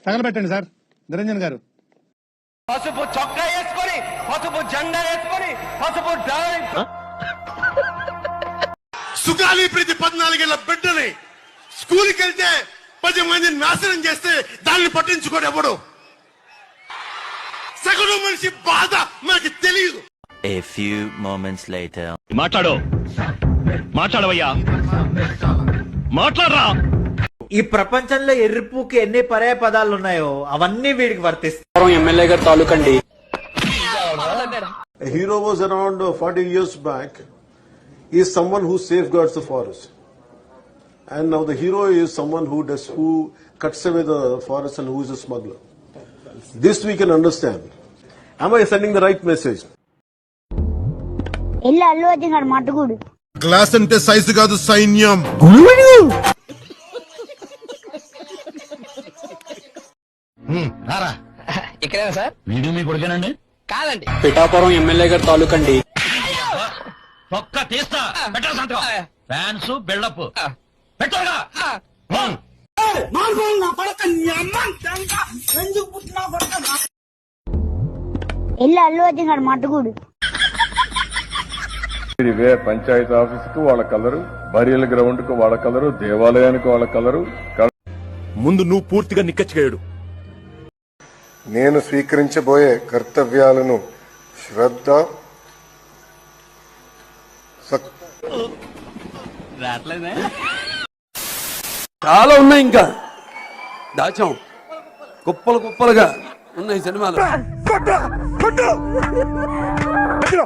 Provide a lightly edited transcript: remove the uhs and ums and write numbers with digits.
తగలబెట్టండి sir Niranjan గారు. పసుపు చొక్కా వేసుకొని, పసుపు జెండా వేసుకొని, పసుపు సుగాలి ప్రతి 14 ఏళ్ల బిడ్డని స్కూల్కి వెళ్తే 10 మందిని నాశనం చేస్తే దాన్ని పట్టించుకోడు ఎవడు. సగటు మనిషి బాధ మనకి తెలియదు. A few moments later. మాట్లాడవయ్యా, మాట్లాడరా. ఈ ప్రపంచంలో ఎర్రిపుకి ఎన్ని పర్యాయ పదాలు ఉన్నాయో అవన్నీ వీడికి వర్తిస్తాయి. ఎమ్మెల్యే గారు తాలూకండి. A hero was around 40 years back. He is someone who safeguards the forest. And now the hero is someone who cuts away the forest and who is a smuggler. This we can understand. Am I sending the right message? ఇల్లు అల్లు అర్జున్ గారు మట్టుకుడు. Glass అంటే size కాదు సైన్యం. ఇక్కడేనా sir? వీడు మీ కొడుకేనండి? కాదండి. Pithapuram MLA గారు తాలూకండి. ఒక్క తీస్తా పెట్టాలి సంతకం. ఫ్యాన్స్ బిల్డప్ పెట్టాగా. ఇల్లు అల్లు అర్జున్ గారు మట్టుకుడు. పంచాయతీ ఆఫీస్ కు వాళ్ళ కలరు, బరియల్ గ్రౌండ్ కు వాళ్ళ కలరు, దేవాలయానికి వాళ్ళ కలరు. ముందు నువ్వు పూర్తిగా నిక్కచ్చిగాడు. నేను స్వీకరించబోయే కర్తవ్యాలను శ్రద్ధ చాలా ఉన్నాయి, ఇంకా దాచాం కుప్పలు కుప్పలుగా ఉన్నాయి సినిమాలు. మధ్యలో